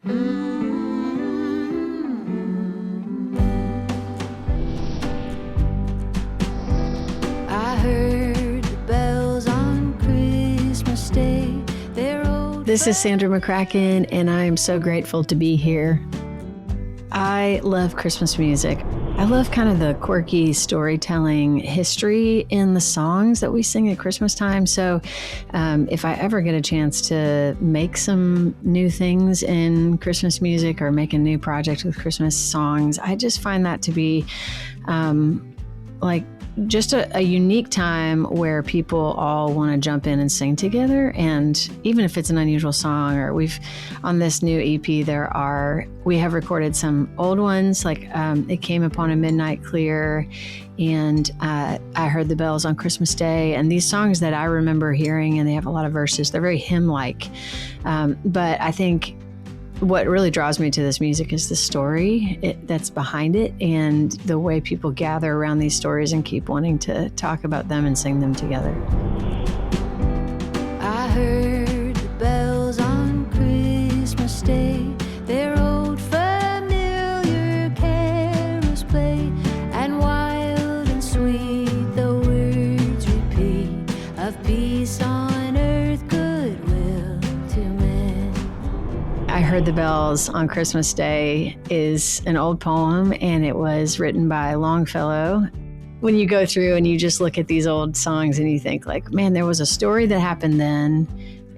I heard the bells on Christmas Day. This is Sandra McCracken, and I am so grateful to be here. I love Christmas music. I love kind of the quirky storytelling history in the songs that we sing at Christmas time. So if I ever get a chance to make some new things in Christmas music or make a new project with Christmas songs, I just find that to be like just a unique time where people all want to jump in and sing together. And even if it's an unusual song, or on this new EP, we have recorded some old ones, like It Came Upon a Midnight Clear, and I Heard the Bells on Christmas Day, and these songs that I remember hearing, and they have a lot of verses. They're very hymn-like. But I think what really draws me to this music is the story that's behind it, and the way people gather around these stories and keep wanting to talk about them and sing them together. I heard the bells on Christmas Day, their old familiar carols play, and wild and sweet the words repeat of peace on earth, goodwill to men. I Heard the Bells on Christmas Day is an old poem, and it was written by Longfellow. When you go through and you just look at these old songs and you think like, man, there was a story that happened then,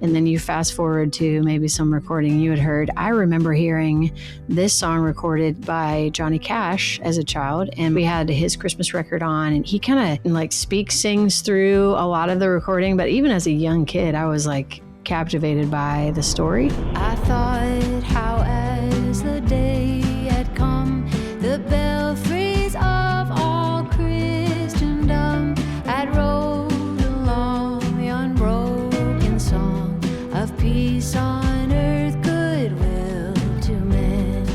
and then you fast forward to maybe some recording you had heard. I remember hearing this song recorded by Johnny Cash as a child, and we had his Christmas record on, and he kind of like sings through a lot of the recording. But even as a young kid, I was like captivated by the story. I thought how as the day had come, the belfries of all Christendom had rolled along the unbroken song of peace on earth, goodwill to men.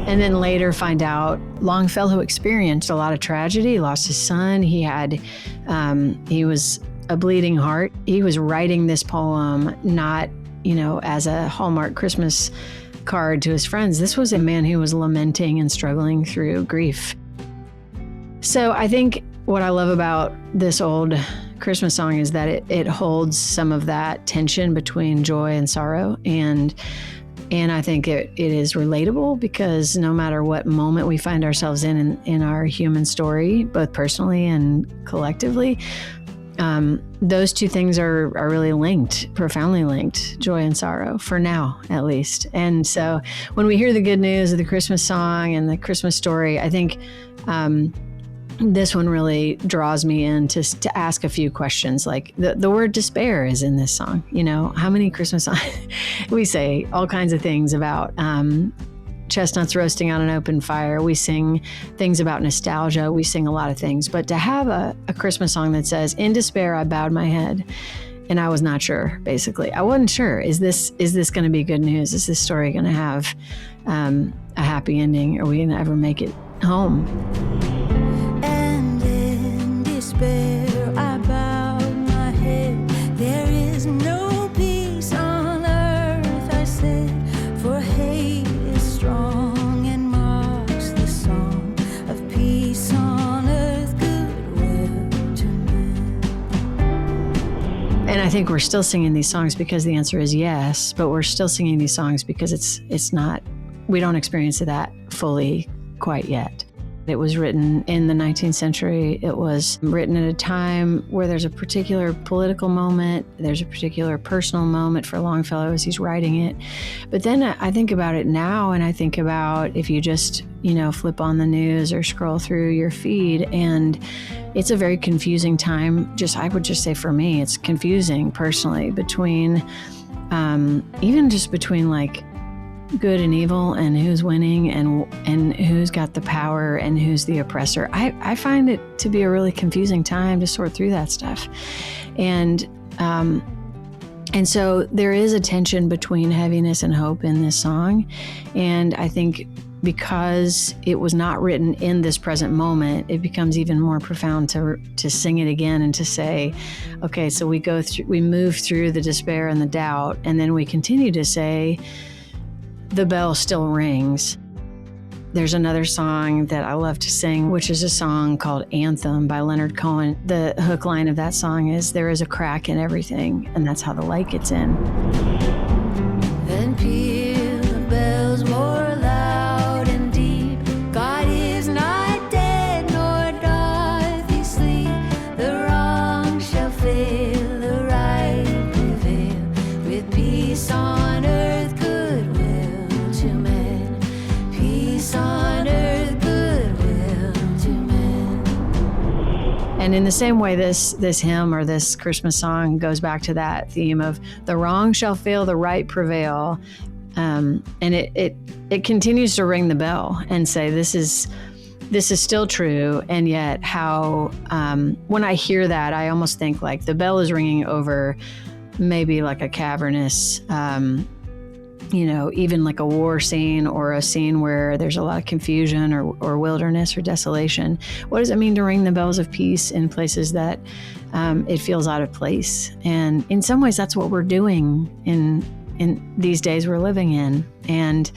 And then later find out Longfellow experienced a lot of tragedy. He lost his son. He was a bleeding heart. He was writing this poem not, as a Hallmark Christmas card to his friends. This was a man who was lamenting and struggling through grief. So I think what I love about this old Christmas song is that it holds some of that tension between joy and sorrow. And I think it is relatable, because no matter what moment we find ourselves in our human story, both personally and collectively, those two things are really linked, profoundly linked, joy and sorrow, for now, at least. And so when we hear the good news of the Christmas song and the Christmas story, I think this one really draws me in to ask a few questions. Like the word despair is in this song. How many Christmas songs we say all kinds of things about chestnuts roasting on an open fire. We sing things about nostalgia. We sing a lot of things. But to have a Christmas song that says, in despair, I bowed my head, and I was not sure, basically. I wasn't sure. Is this going to be good news? Is this story going to have a happy ending? Are we going to ever make it home? And in despair, I bowed my head. There is no peace on earth, I said, for hate is strong and marks the song of peace on earth, goodwill to men. And I think we're still singing these songs because the answer is yes, but we're still singing these songs because it's not, we don't experience that fully quite yet. It was written in the 19th century. It was written at a time where there's a particular political moment. There's a particular personal moment for Longfellow as he's writing it. But then I think about it now, and I think about if you just, flip on the news or scroll through your feed, and it's a very confusing time. I would just say for me, it's confusing personally between, even just between like good and evil, and who's winning, and who's got the power, and who's the oppressor. I find it to be a really confusing time to sort through that stuff. And so there is a tension between heaviness and hope in this song. And I think because it was not written in this present moment, it becomes even more profound to sing it again and to say, okay, so we move through the despair and the doubt, and then we continue to say, the bell still rings. There's another song that I love to sing, which is a song called Anthem by Leonard Cohen. The hook line of that song is, "There is a crack in everything," and that's how the light gets in. Then peal the bells more loud and deep. God is not dead, nor doth he sleep. The wrong shall fail, the right prevail. With peace on earth, goodwill to men. Peace on earth, goodwill to men. And in the same way, this hymn or this Christmas song goes back to that theme of the wrong shall fail, the right prevail. And it continues to ring the bell and say, this is still true. And yet how, when I hear that, I almost think like the bell is ringing over maybe like a cavernous, even like a war scene or a scene where there's a lot of confusion or wilderness or desolation. What does it mean to ring the bells of peace in places that it feels out of place? And in some ways, that's what we're doing in these days we're living in. And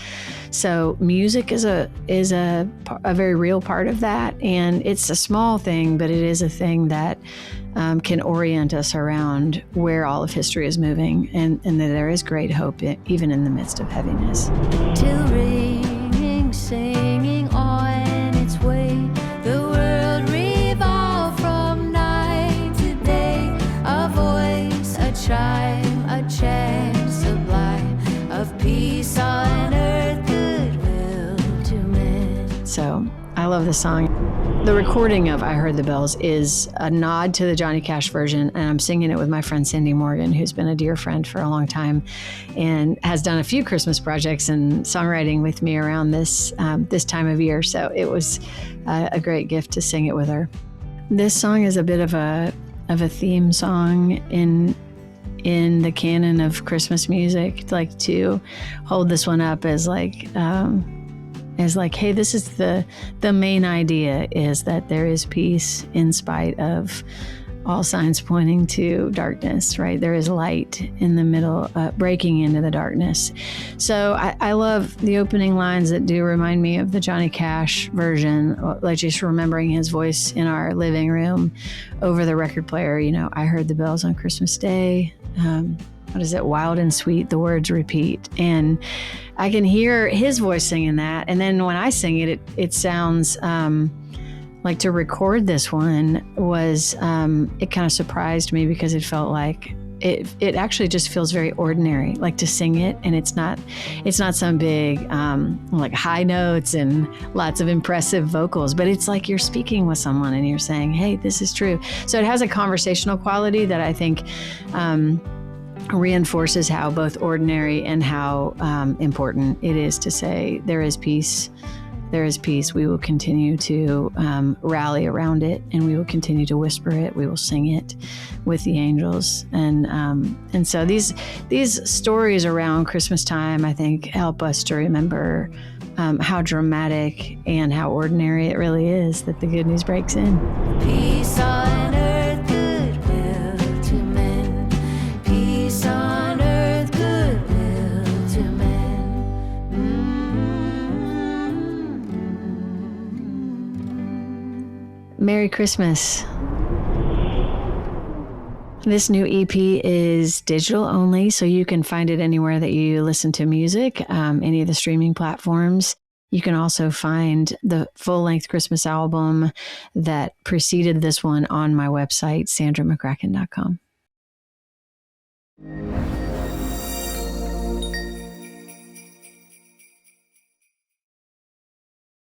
so music is a very real part of that. And it's a small thing, but it is a thing that can orient us around where all of history is moving, and that there is great hope even in the midst of heaviness. Till ringing, singing on its way, the world revolve from night to day. A voice, a chime, a chant sublime of peace on earth, goodwill to men. So I love this song. The recording of I Heard the Bells is a nod to the Johnny Cash version, and I'm singing it with my friend Cindy Morgan, who's been a dear friend for a long time and has done a few Christmas projects and songwriting with me around this time of year. So it was a great gift to sing it with her. This song is a bit of a theme song in the canon of Christmas music. I'd like to hold this one up as hey, this is the main idea, is that there is peace in spite of all signs pointing to darkness, right? There is light in the middle, breaking into the darkness. So I love the opening lines that do remind me of the Johnny Cash version, like just remembering his voice in our living room over the record player. I heard the bells on Christmas Day. What is it? Wild and sweet, the words repeat. And I can hear his voice singing that. And then when I sing it, it sounds like, to record this one was, it kind of surprised me because it felt like it actually just feels very ordinary, like to sing it. And it's not some big, like high notes and lots of impressive vocals, but it's like you're speaking with someone and you're saying, hey, this is true. So it has a conversational quality that I think, reinforces how both ordinary and how important it is to say there is peace. There is peace. We will continue to rally around it, and we will continue to whisper it. We will sing it with the angels, and so these stories around Christmas time, I think, help us to remember how dramatic and how ordinary it really is that the good news breaks in. Peace on earth, goodwill to men. Peace on earth, goodwill to men. Merry Christmas. This new EP is digital only, so you can find it anywhere that you listen to music, any of the streaming platforms. You can also find the full-length Christmas album that preceded this one on my website, sandramccracken.com.